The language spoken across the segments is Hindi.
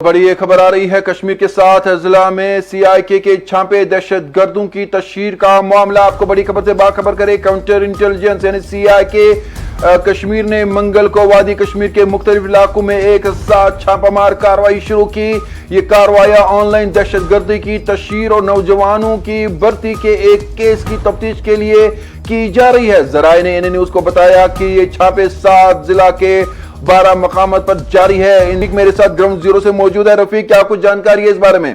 बड़ी ये खबर आ रही है कश्मीर के साथ जिला में सीआईके के छापे दहशतगर्दों की तशहीर का मामला। आपको बड़ी खबर से बाखबर करे, काउंटर इंटेलिजेंस यानी सीआईके कश्मीर ने मंगल को वादी कश्मीर के मुख्तलिफ इलाकों में एक साथ छापामार कार्रवाई शुरू की। ये कार्रवाई ऑनलाइन दहशतगर्दी की तशहीर और नौजवानों की भर्ती के एक केस की तफ्तीश के लिए की जा रही है। जराए ने एनए न्यूज को बताया कि ये छापे 7 जिला के 12 मकामात पर जारी है। इंडिक मेरे साथ ग्राउंड जीरो से मौजूद है। रफीक, क्या कुछ जानकारी है इस बारे में?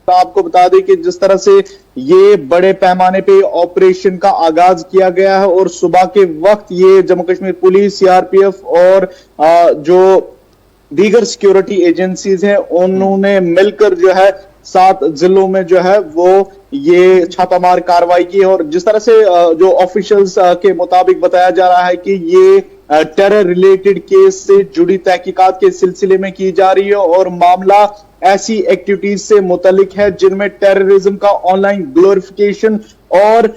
आपको बता दें कि जिस तरह से ये बड़े पैमाने पे ऑपरेशन का आगाज किया गया है और सुबह के वक्त ये जम्मू कश्मीर पुलिस, सीआरपीएफ और जो दीगर सिक्योरिटी एजेंसीज हैं उन्होंने मिलकर जो है 7 जिलों में जो है वो ये छापामार कार्रवाई की है। और जिस तरह से जो ऑफिशियल्स के मुताबिक बताया जा रहा है कि ये टेरर रिलेटेड केस से जुड़ी तहकीकात के सिलसिले में की जा रही है और मामला ऐसी एक्टिविटीज से मुतल्लिक है जिनमें टेररिज्म का ऑनलाइन ग्लोरिफिकेशन और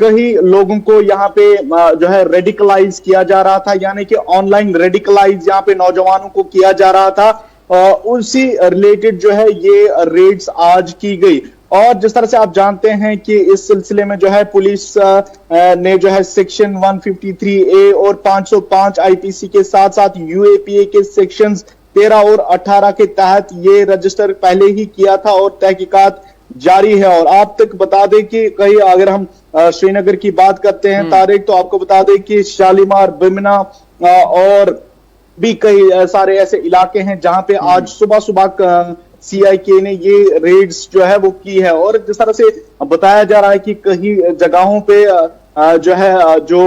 कई लोगों को यहाँ पे जो है रेडिकलाइज किया जा रहा था, यानी कि ऑनलाइन रेडिकलाइज यहाँ पे नौजवानों को किया जा रहा था। उसी रिलेटेड जो है ये रेड्स आज की गई। और जिस तरह से आप जानते हैं कि इस सिलसिले में जो है पुलिस ने जो है सेक्शन 153A और 505 आईपीसी के साथ साथ यूएपीए के सेक्शंस 13 और 18 के तहत ये रजिस्टर पहले ही किया था और तहकीकात जारी है। और आप तक बता दें कि कहीं अगर हम श्रीनगर की बात करते हैं तारिक, तो आपको बता दें कि शालीमार, बिमना और भी कई सारे ऐसे इलाके हैं जहां पे आज सुबह सुबह सीआईके ने ये रेड्स जो है वो की है। और जिस तरह से बताया जा रहा है कि कई जगहों पे जो है जो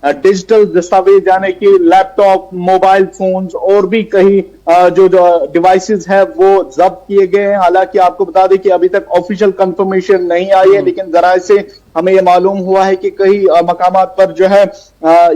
डिजिटल दस्तावेज यानी कि लैपटॉप, मोबाइल फोन्स और भी कई जो डिवाइसेस है वो जब्त किए गए हैं। हालांकि आपको बता दें कि अभी तक ऑफिशियल कंफर्मेशन नहीं आई है, लेकिन जराए से हमें यह मालूम हुआ है कि कई मकामात पर जो है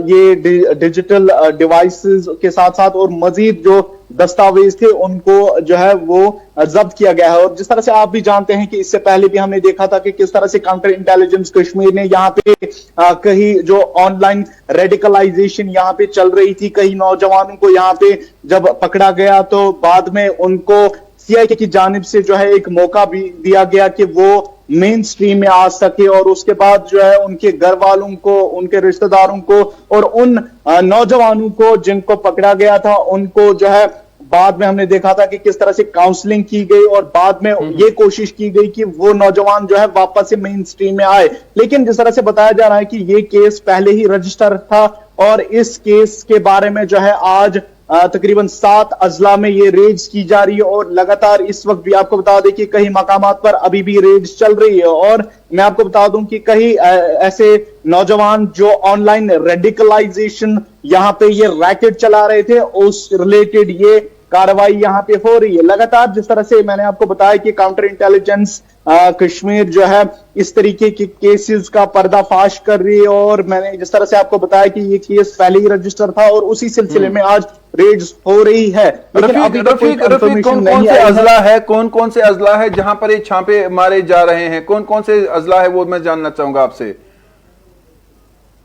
ये डिजिटल डिवाइसेस के साथ साथ और मजीद जो दस्तावेज थे उनको जो है वो जब्त किया गया है। और जिस तरह से आप भी जानते हैं कि इससे पहले भी हमने देखा था कि किस तरह से काउंटर इंटेलिजेंस कश्मीर ने यहाँ पे कहीं जो ऑनलाइन रेडिकलाइजेशन यहाँ पे चल रही थी, कई नौजवानों को यहाँ पे जब पकड़ा गया तो बाद में उनको सीआईके की जानिब से जो है एक मौका भी दिया गया कि वो मेन स्ट्रीम में आ सके। और उसके बाद जो है उनके घर वालों को, उनके रिश्तेदारों को और उन नौजवानों को जिनको पकड़ा गया था उनको जो है बाद में हमने देखा था कि किस तरह से काउंसलिंग की गई और बाद में ये कोशिश की गई कि वो नौजवान जो है वापस से मेन स्ट्रीम में आए। लेकिन जिस तरह से बताया जा रहा है कि ये केस पहले ही रजिस्टर था और इस केस के बारे में जो है आज तकरीबन 7 अजला में ये रेड्स की जा रही है। और लगातार इस वक्त भी आपको बता दें कि कई मकामात पर अभी भी रेड्स चल रही है। और मैं आपको बता दूं कि कई ऐसे नौजवान जो ऑनलाइन रेडिकलाइजेशन यहाँ पे ये रैकेट चला रहे थे उस रिलेटेड ये कार्रवाई यहाँ पे हो रही है। लगातार जिस तरह से मैंने आपको बताया कि काउंटर इंटेलिजेंस कश्मीर जो है इस तरीके के केसेस का पर्दाफाश कर रही है। और मैंने जिस तरह से आपको बताया कि ये केस पहले ही रजिस्टर था और उसी सिलसिले में आज रेड्स हो रही है। लेकिन अभी रफीक, कौन कौन से अजला है जहां पर ये छापे मारे जा रहे हैं? कौन कौन से अजला है वो मैं जानना चाहूंगा आपसे।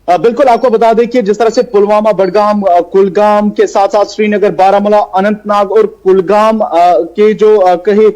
बिल्कुल, आपको बता दें कि जिस तरह से पुलवामा, बडगाम, कुलगाम के साथ साथ श्रीनगर, बारामूला, अनंतनाग और कुलगाम के जो कई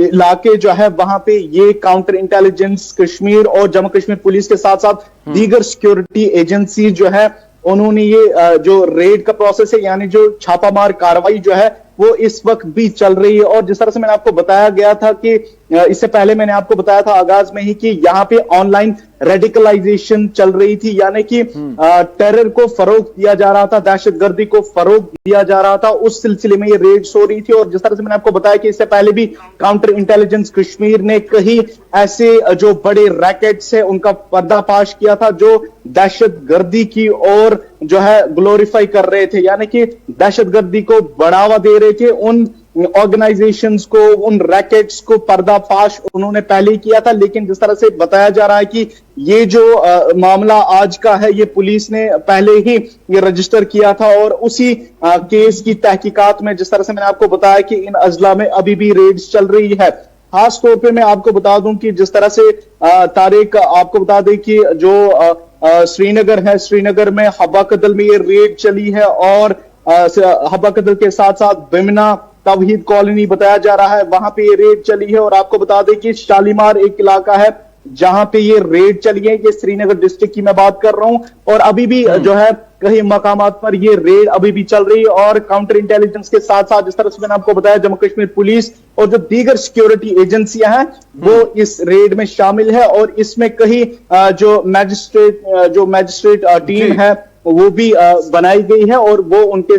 इलाके जो है वहां पे ये काउंटर इंटेलिजेंस कश्मीर और जम्मू कश्मीर पुलिस के साथ साथ दीगर सिक्योरिटी एजेंसी जो है उन्होंने ये जो रेड का प्रोसेस है यानी जो छापामार कार्रवाई जो है वो इस वक्त भी चल रही है। और जिस तरह से मैंने आपको बताया गया था कि इससे पहले मैंने आपको बताया था आगाज में ही कि यहाँ पे ऑनलाइन रेडिकलाइजेशन चल रही थी, यानी कि टेरर को फरोग दिया जा रहा था, दहशतगर्दी को फरोग दिया जा रहा था। उस सिलसिले में ये रेड्स हो रही थी। और जिस तरह से मैंने आपको बताया कि इससे पहले भी काउंटर इंटेलिजेंस कश्मीर ने कई ऐसे जो बड़े रैकेट्स है उनका पर्दाफाश किया था जो दहशतगर्दी की और जो है ग्लोरीफाई कर रहे थे, यानी कि दहशतगर्दी को बढ़ावा दे रहे थे। उन ऑर्गेनाइजेशंस को, उन रैकेट्स को पर्दाफाश उन्होंने पहले ही किया था। लेकिन जिस तरह से बताया जा रहा है कि ये जो मामला आज का है ये पुलिस ने पहले ही ये रजिस्टर किया था और उसी केस की तहकीकात में जिस तरह से मैंने आपको बताया कि इन अजला में अभी भी रेड्स चल रही है। खास तौर पे मैं आपको बता दूं कि जिस तरह से तारिक आपको बता दें कि जो श्रीनगर है, श्रीनगर में हब्बा कदल में ये रेड चली है और हब्बा कदल के साथ साथ बिमना, तवहीद कॉलोनी बताया जा रहा है, वहां पे ये रेड चली है। और आपको बता दें कि शालीमार एक इलाका है जहां पे ये रेड चली है, ये श्रीनगर डिस्ट्रिक्ट की मैं बात कर रहा हूं। और अभी भी जो है कई मकामात पर ये रेड अभी भी चल रही है। और काउंटर इंटेलिजेंस के साथ साथ, जिस तरह से मैंने आपको बताया, जम्मू कश्मीर पुलिस और जो दीगर सिक्योरिटी एजेंसियां हैं वो इस रेड में शामिल है। और इसमें कई जो मैजिस्ट्रेट टीम है वो भी बनाई गई है और वो उनके